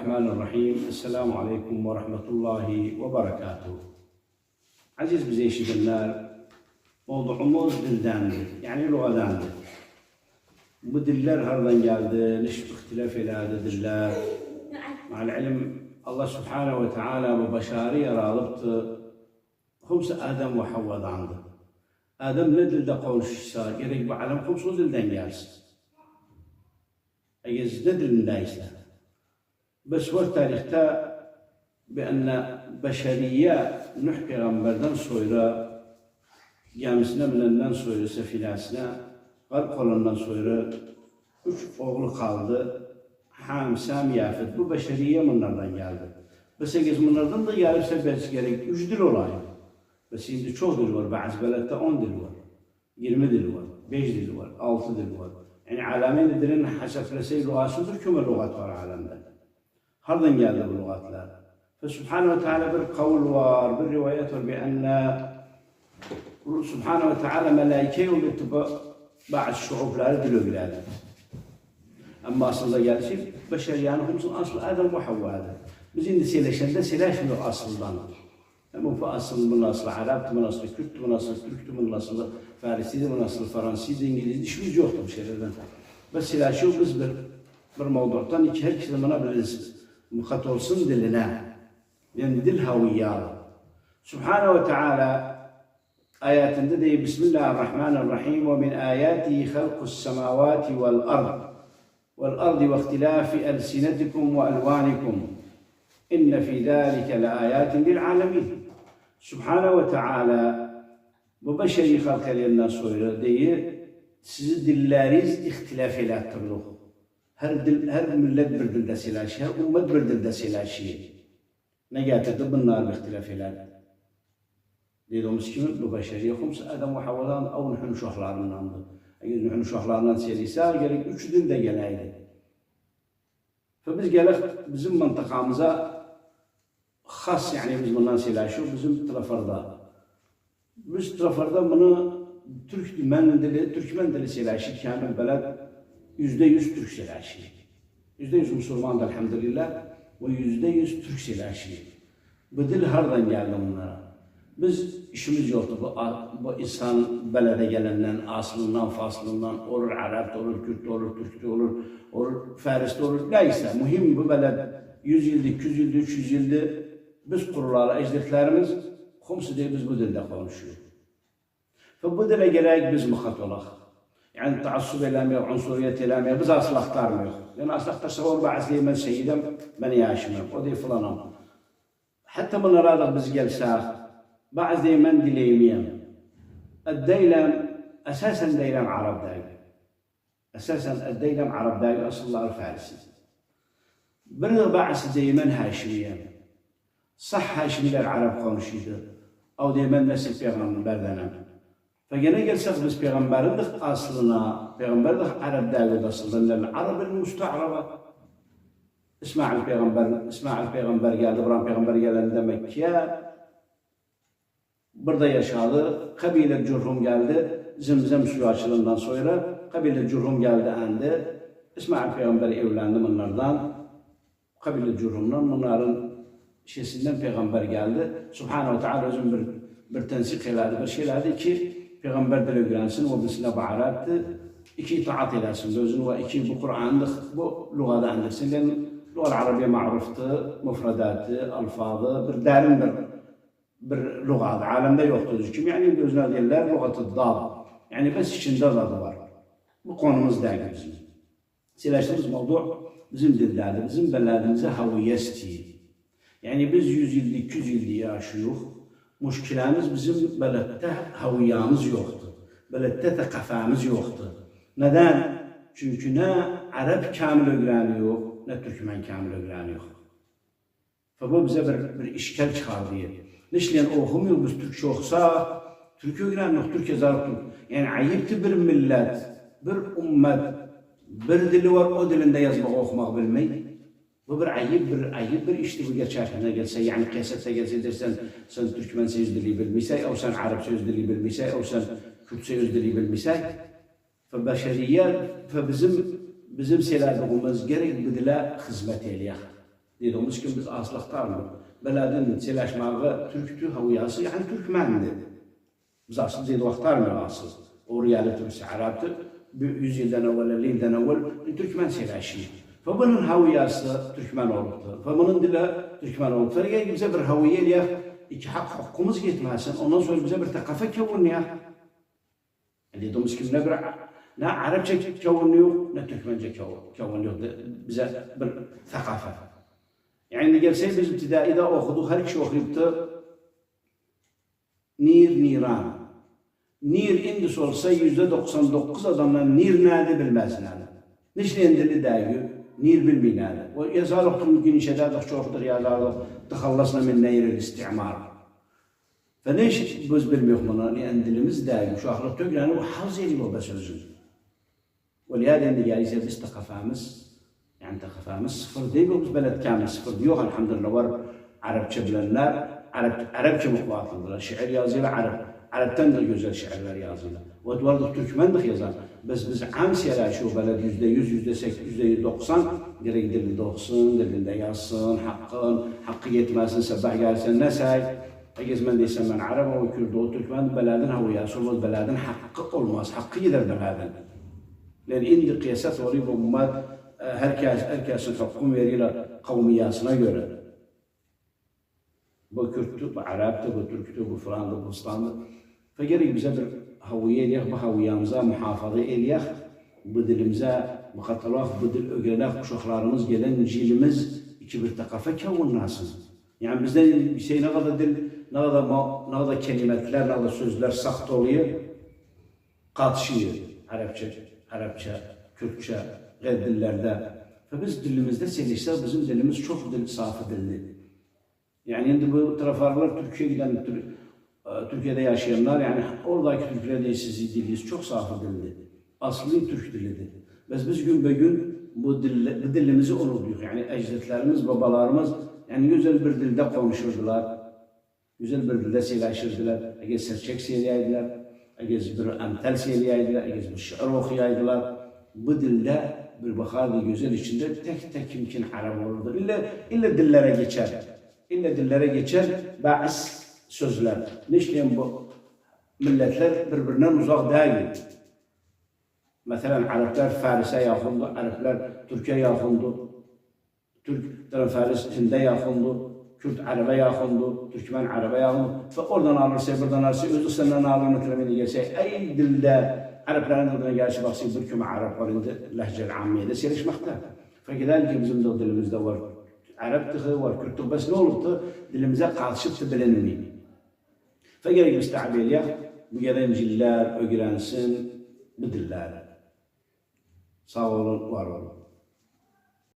Bismillahirrahmanirrahim. Esselamu Aleyküm ve Rahmetullahi ve Berekatuhu. Aziz bizi eşidenler, mevduumuz dildendir, yani lugadandır. Bu diller hardan geldi, niş ihtilaf elade diller. Ma'al ilim, Allah Subhanahu ve Teala bu başarı yaralıptı. Humsa Adem ve Havva'dandı. Adem ne dilde konuşursa, gerek bu alem humsa o dilden gelsin. Eğer ne dilindeyse. بس وقت تاريختا بأن بشرية نوح پیغمبردن سويرا gemisinden bilenden sonra sefinesine garip olandan sonra 3 oğlu kaldı. Ham, Sam, Yafet. Bu beşeriye bunlardan geldi. Mesela bunlardan da gelirse belki gerek 3 dil olayım. Mesela şimdi çok dil var. Bazı beledde 10 dil var. 20 dil var. 5 dil var. 6 dil var. Yani alemin dilinin haseflese lügasıdır. Küme lügat var alemde. Hardan geldi bu lügatlar? Subhanahu ve Teala bir kavul var, bir rivayet var بأن Subhanahu ve Teala melaikeyi olup bazı şuubları diliyorlar. Ama aslında gelişi beşeriyanı humsun aslı Adem ve Havva'dır. Biz şimdi sileşende sileşmiyor aslından. Ama bu asıl bunun aslı Arap'tı, bunun aslı Kürt'tü, bunun aslı Türk'tü, bunun aslı Farisiydi, bunun aslı Fransızdı, İngilizdi, işimiz yoktu bu şeylerden. Biz sileşiyor, biz bir mevduattan iki herkese buna biliriz. Mukat olsun diline. Yani dil haviyyalı. Subhanahu ve Teala ayetinde de Bismillahirrahmanirrahim ve min ayatihi halqus semavati vel ardi ve ihtilafi elsinetikum ve elvanikum inne fi zâlike le ayatin lil alemin. Subhanahu ve Teala bu beşeri halklarından sonra deyir sizi dilleriz ihtilaf elettirlik. Her millet bir dilde silaşı, her ümmet bir dilde silaşı. Ne getirdi? Bunlar bir ihtilaf eder. Dediğimiz gibi bu beşeriye humsa Adem ve Havva'dan av Nuh'un şahlarındandı. Eğer Nuh'un şahlarından seriyse gerek 3 dilde geleydi. Ve biz gelek bizim mıntıkamıza khas yani biz bundan silaşı bizim trafarda. Biz trafarda bunu Türkmen dili silaşı kamil beled %100 Türk silaşı. %100 Müslümandır elhamdülillah ve %100 Türk silaşı. Bu dil hardan geldi bunlara? Biz işimiz yoktu. Bu insan belede gelenden, aslından, faslından, olur Arap olur, Kürt olur, Türk olur, Faris olur, neyse. Mühim bu beled 100 yıldır, 200 yıldır, 300 yıldır biz kurularla ecdetlerimiz humsu diye biz bu dilde konuşuyor. Ve bu dile gerek biz muhat olaq. Yani taassub elemiyor, unsuriyet elemiyor, biz asıl aktarmıyor. Yani asıl aktarsa bazı ben seyidem, ben yaşamıyorum, o değil falanım. Hatta bunlara biz gelsek, bazı ben dileyemeyim. الديلم أساسا ديلم عرب داي. أساسا الديلم عرب داي أصل الله الفارسي. برضه بعض ديمن هاشمية. صح هاشمية العرب قونشيدة. أو ديمن نسل بيغمبر بردنا. فجنا جلسة بس بيغمبر ده أصلنا بيغمبر ده عرب داي أصلنا العرب المستعربة. اسمع البيغمبر قال إبراهيم بيغمبر قال عند مكة. Burada yaşadı, kabile Cürhum geldi, Zemzem suyu açılından sonra kabile Cürhum geldi endi. İsmail Peygamber evlendi bunlardan, kabile Cürhum'dan bunların şeysinden Peygamber geldi. Subhanahu Teala özün bir tensik eledi, bir şeylerdi ki Peygamber dili öğrensin, o bisine bağırattı. İki itaat eylesin özün ve iki bu Kur'an'da bu lügada anlasın. Yani lüga Arabiye ma'ruftı, mufradatı, alfazı, bir derin bir lügat, alemde yoktur. Kim yani gözler derler, lügat-ı dal. Yani biz içinde dadı var. Bu konumuz değil bizim. Sileştiğimiz mevdu bizim dillerde, bizim beledimize haviyesti. Yani biz 100 yılda, 200 yılda yaşıyoruz. Müşkilemiz bizim beledde haviyamız yoktu. Beledde de kafamız yoktu. Neden? Çünkü ne Arap kamil öğreniyor, ne Türkmen kamil öğreniyor. Bu bize bir işgal çıkardı. Nişleyen oxumuyor, biz Türkçe oxsa, Türkiye öğrenmiyor, Türkiye zarfı. Yani ayıptı bir millet, bir ümmet, bir dili var, o dilinde yazmak, okumak bilmeyi. Bu bir ayıp bir işti bu geçerken gelse, yani kıyasetse gelse dersen, sen Türkmen söz dili bilmeysen, o sen Arap söz dili bilmeysen, o sen Kürt söz dili bilmeysen. Beşeriyet, bizim seladığımız gerek bu dile hizmet eyleyek. Dediğimiz ki biz aslıqtarmı. Beledin çeleşmağı Türktü haviyası, yani Türkmendi. Biz aslında dedi vaxtarmı asıl. Oraya Türkçe Arap'tı. 100 yıldan evvel, 50 yıldan evvel Türkmen çeleşiyor. Bunun haviyası Türkmen oldu. Bunun dili Türkmen oldu. Ferge bize bir haviye ya iki hakkımız yetmesin. Ondan sonra bize bir takafe kavunluyor. Dediğimiz ki ne Arapça kavunluyor, ne Türkmence kavunluyor. Bize bir thakafe. Yani gelseydi biz ibtidaide okuduk, her kişi okuyuptu. Niran. Nir indis olsa %99 adamlar nir nerede bilmezler. Nişleyen dili dəyir, nir bilməyinədir. O yazarlıq mümkün işədərdik, çoxdur yazarlıq, tıxallasına min neyir istimar. Və ne iş biz bilmiyoruz bunu, yani dilimiz dəyir, uşaqlıq tök, yani o hafız edib o sözün. Ve liyada indi gəliysə biz tıxafamız sıfır değil, biz beled kamil sıfır diyor, elhamdülillah var Arapça bilenler, Arapça muhbatlıdırlar, şiir yazıyla Arap'tan da güzel şiirler yazılır. Ve duvardık Türkmendik yazar. Biz amsiyeler şu beled %100, %80, %90 gerek dilinde okusun, dilinde yazsın, hakkı yetmesin, sabah gelsin, ne say? Eğer ben deysem ben Arap o Kürt o Türkmen beledin haviyası olmaz, beledin hakkı olmaz, hakkı gider beledin. Yani indi kıyasat oluyor bu ummat, herkesin hakkını veriyle kavmiyasına göre. Bu Kürt'tü, bu Arap'tı, bu Türk'tü, bu Fran'dı, bu İslam'dı. Fakat bize bir haviye eliyah, bu haviyamıza muhafaza eliyah, bu dilimize mukatalaf, bu dil öğrenek kuşaklarımız gelen cilimiz iki bir takafe kavunlasın. Yani bizden bir şey ne kadar dil, ne kadar kelimetler, ne kadar sözler sahte oluyor, katışıyor. Arapça, Kürtçe, gayr dillerde. Ve biz dilimizde selişler, bizim dilimiz çok safı dilli. Yani şimdi bu trafarlar Türkiye'ye giden, Türkiye'de yaşayanlar, yani oradaki Türkler de sizi diliniz çok safı dilli. Asli Türk dilidir. Biz gün be gün bu dilimizi unutuyoruz. Yani ecdetlerimiz, babalarımız yani güzel bir dilde konuşurdular. Güzel bir dilde söyleşirdiler. Eğer serçek söyleyeydiler, eğer bir emtel söyleyeydiler, eğer bir şiir okuyaydılar. Bu dilde bir bakardı güzel içinde tek mümkün Arap olurdu. İlla dillere geçer. İlla dillere geçer bazı sözler. Neşleyen bu milletler birbirinden uzak değil. Mesela Araplar Faris'e yakındı, Araplar Türkiye'ye yakındı. Türk Faris Hind'e yakındı, Kürt Arap'a yakındı, Türkmen Arap'a yakındı. Ve oradan alırsa, buradan alırsa, Özbekistan'dan alır metilemini gelse, ey dilde Arapların adına gelişi baksa bir küme Arap var indi lehcel ammiyede seyleşmekte. Fakat bizim de dilimizde var. Arap tığı var, Kürt tığı. Bes ne olurdu? Dilimize karşıtı bilinmiyor. Fakat müstahbeliye bu gelen ciller öğrensin bu diller. Sağ olun, var olun.